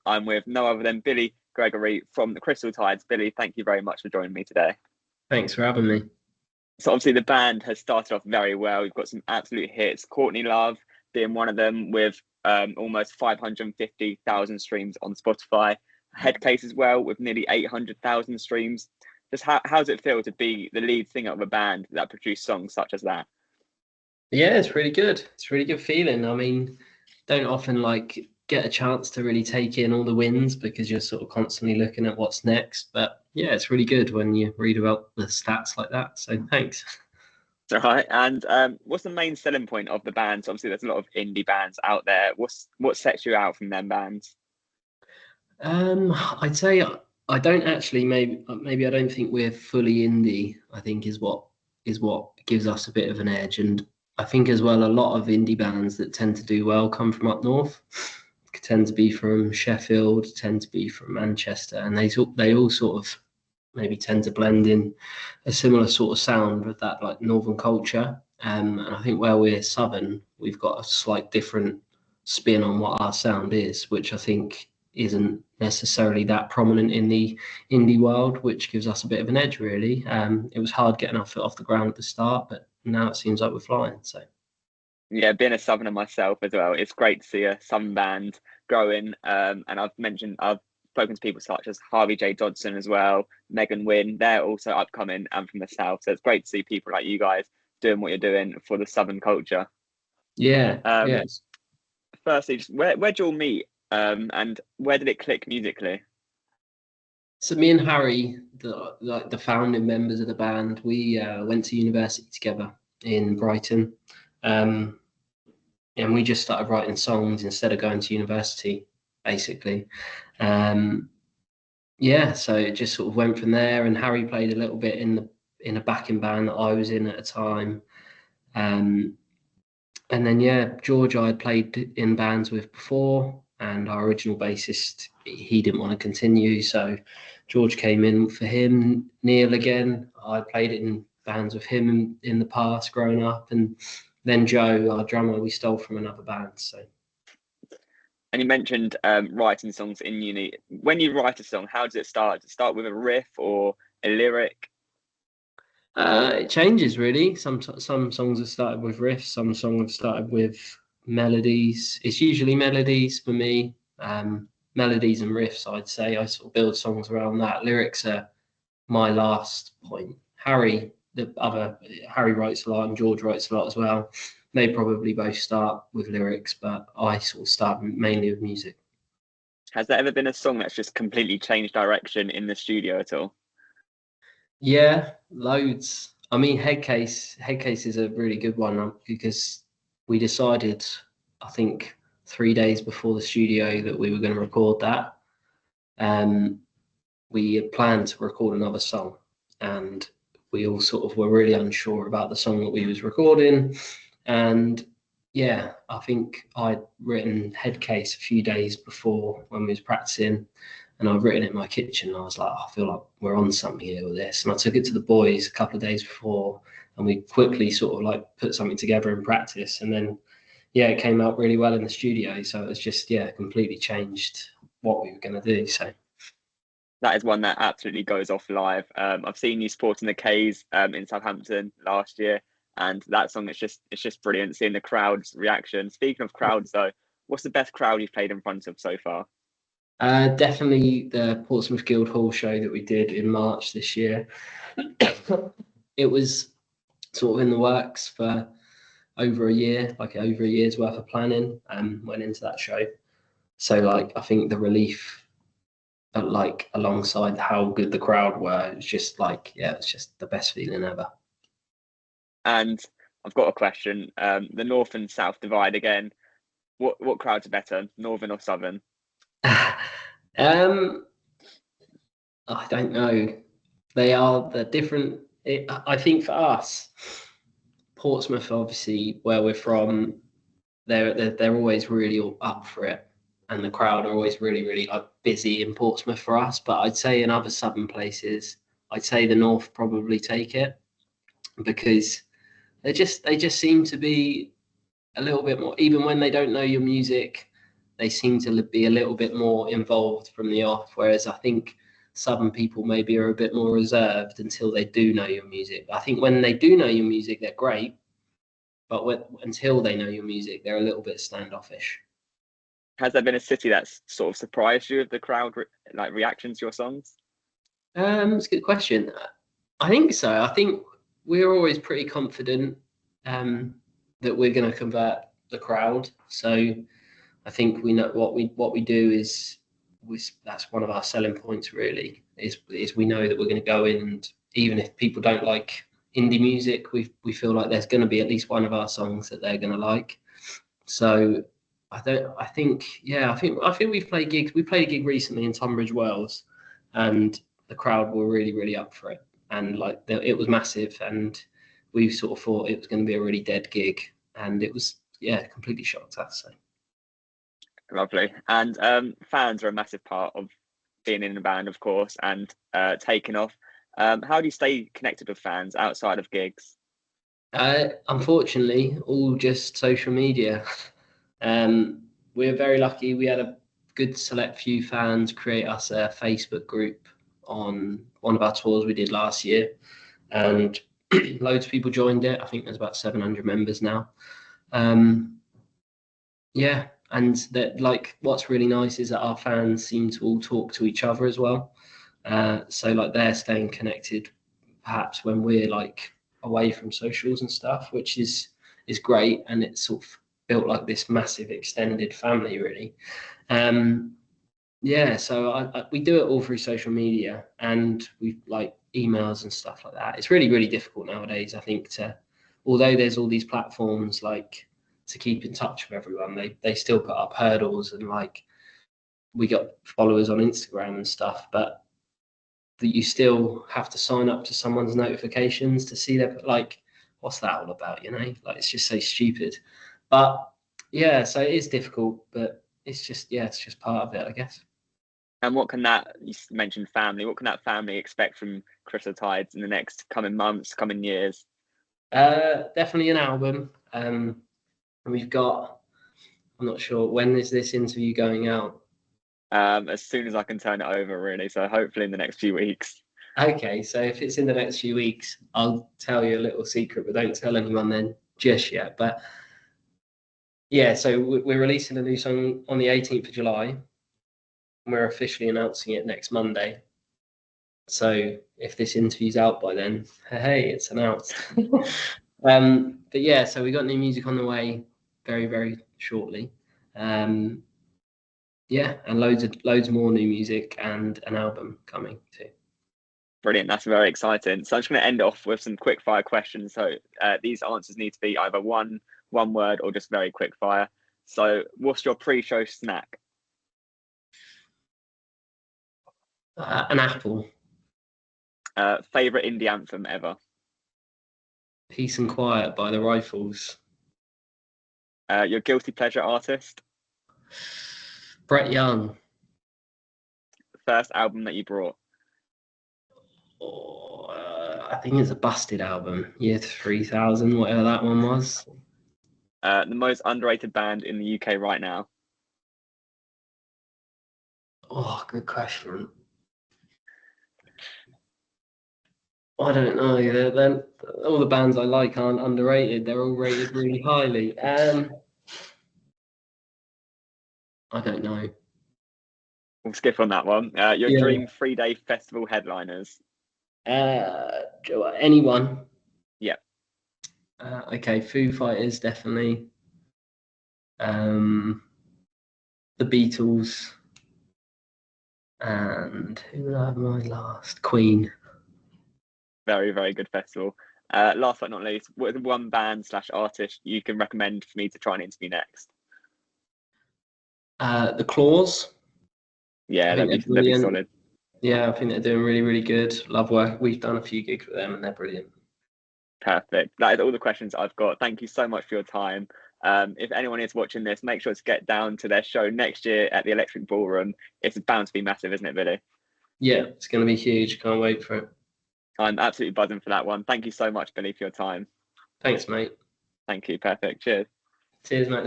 I'm with no other than Billy Gregory from the Crystal Tides. Billy, thank you very much for joining me today. Thanks for having me. So obviously the band has started off very well. We've got some absolute hits. Courtney Love being one of them with almost 550,000 streams on Spotify. Headcase as well with nearly 800,000 streams. Just how does it feel to be the lead singer of a band that produced songs such as that? Yeah, it's really good. It's a really good feeling. I mean, don't often get a chance to really take in all the wins because you're sort of constantly looking at what's next. But yeah, it's really good when you read about the stats like that. So thanks. All right. And what's the main selling point of the bands? Obviously, there's a lot of indie bands out there. What sets you out from them bands? I'd say I don't actually. Maybe I don't think we're fully indie. I think is what gives us a bit of an edge. And I think as well, a lot of indie bands that tend to do well come from up north. Tend to be from Sheffield, tend to be from Manchester, and they all sort of maybe tend to blend in a similar sort of sound with that like northern culture. And I think where we're southern, we've got a slight different spin on what our sound is, which I think isn't necessarily that prominent in the indie world, which gives us a bit of an edge, really. It was hard getting our foot off the ground at the start, but now it seems like we're flying. So. Yeah, being a southerner myself as well, it's great to see a southern band growing. And I've spoken to people such as Harvey J. Dodson as well, Megan Wynn. They're also upcoming and from the south. So it's great to see people like you guys doing what you're doing for the southern culture. Yeah, yes. Firstly, just where'd you all meet? And where did it click musically? So me and Harry, the founding members of the band, we went to university together in Brighton, and we just started writing songs instead of going to university, basically. So it just sort of went from there. And Harry played a little bit in a backing band that I was in at a time. And then George I had played in bands with before, and our original bassist, he didn't want to continue, so George came in for him. Neil again, I played in bands with him in the past growing up, and then Joe, our drummer, we stole from another band. So. And you mentioned writing songs in uni. When you write a song, how does it start? Does it start with a riff or a lyric? It changes really. Some songs have started with riffs. Some songs have started with melodies. It's usually melodies for me. Melodies and riffs, I'd say. I sort of build songs around that. Lyrics are my last point. Harry writes a lot, and George writes a lot as well. They probably both start with lyrics, but I sort of start mainly with music. Has there ever been a song that's just completely changed direction in the studio at all? Yeah, loads. I mean, Headcase is a really good one because we decided, I think, 3 days before the studio that we were going to record that. We had planned to record another song, and we all sort of were really unsure about the song that we was recording. And yeah, I think I'd written Headcase a few days before when we was practicing, and I've written it in my kitchen. And I was like, I feel like we're on something here with this. And I took it to the boys a couple of days before, and we quickly sort of like put something together in practice. And then, it came out really well in the studio. So it was just, completely changed what we were going to do. So. That is one that absolutely goes off live. I've seen you supporting the K's in Southampton last year, and that song it's just brilliant. Seeing the crowd's reaction. Speaking of crowds, though, what's the best crowd you've played in front of so far? Definitely the Portsmouth Guildhall show that we did in March this year. It was sort of in the works for over a year, like over a year's worth of planning, went into that show. So I think the relief, alongside how good the crowd were, it's just it's just the best feeling ever. And I've got a question. The North and South divide again. What crowds are better, Northern or Southern? I don't know. They're different. I think for us, Portsmouth, obviously, where we're from, they're always really up for it, and the crowd are always really, really busy in Portsmouth for us. But I'd say in other southern places, I'd say the North probably take it because they just seem to be a little bit more, even when they don't know your music, they seem to be a little bit more involved from the off, whereas I think Southern people maybe are a bit more reserved until they do know your music. I think when they do know your music, they're great, but until they know your music, they're a little bit standoffish. Has there been a city that's sort of surprised you with the crowd reactions to your songs? It's a good question. I think so. I think we're always pretty confident that we're going to convert the crowd. So I think we know what we do is that's one of our selling points. Really, is we know that we're going to go in, and even if people don't like indie music, we feel like there's going to be at least one of our songs that they're going to like. So I think we've played gigs. We played a gig recently in Tunbridge Wells, and the crowd were really up for it, and like it was massive, and we sort of thought it was going to be a really dead gig, and it was completely shocked us. So. Lovely. And fans are a massive part of being in a band, of course, and taking off. How do you stay connected with fans outside of gigs? Unfortunately, all just social media. We're very lucky. We had a good select few fans create us a Facebook group on one of our tours we did last year, and loads of people joined it. I think there's about 700 members now. And that, like, what's really nice is that our fans seem to all talk to each other as well. So like they're staying connected, perhaps when we're like away from socials and stuff, which is great, and it's sort of built like this massive extended family, really. So we do it all through social media, and we like emails and stuff like that. It's really difficult nowadays, I think, although there's all these platforms like to keep in touch with everyone, they still put up hurdles, and like we got followers on Instagram and stuff, but that you still have to sign up to someone's notifications to see their, like, what's that all about, like it's just so stupid. But yeah, so it is difficult, but it's just part of it, I guess. And you mentioned family, what can that family expect from Crystal Tides in the next coming months, coming years? Definitely an album. And we've got, I'm not sure, when is this interview going out? As soon as I can turn it over, really. So hopefully in the next few weeks. Okay, so if it's in the next few weeks, I'll tell you a little secret, but don't tell anyone then just yet. But yeah, so we're releasing a new song on the 18th of July. We're officially announcing it next Monday. So if this interview's out by then, hey, it's announced. But yeah, so we got new music on the way very shortly. And loads more new music and an album coming too. Brilliant. That's very exciting. So I'm just going to end off with some quick fire questions. So these answers need to be either one word or just very quick fire. So what's your pre-show snack? An apple. Favorite indie anthem ever? Peace and Quiet by the Rifles. Your guilty pleasure artist? Brett Young. First album that you brought? I think it's a Busted album, Year 3000, whatever that one was. The most underrated band in the UK right now? Oh, good question. I don't know. They're, all the bands I like aren't underrated. They're all rated really highly. I don't know. We'll skip on that one. Your dream 3-day festival headliners? Anyone? Yeah. Okay, Foo Fighters definitely. The Beatles. And who would I have my last? Queen. Very good festival. Last but not least, what one band / artist you can recommend for me to try and interview next? The Claws. Yeah, that'd be solid. Yeah, I think they're doing really good. Love work. We've done a few gigs with them, and they're brilliant. Perfect. That is all the questions I've got. Thank you so much for your time. If anyone is watching this, make sure to get down to their show next year at the Electric Ballroom. It's bound to be massive, isn't it, Billy? Yeah, it's going to be huge. Can't wait for it. I'm absolutely buzzing for that one. Thank you so much, Billy, for your time. Thanks, mate. Thank you. Perfect. Cheers. Cheers, mate.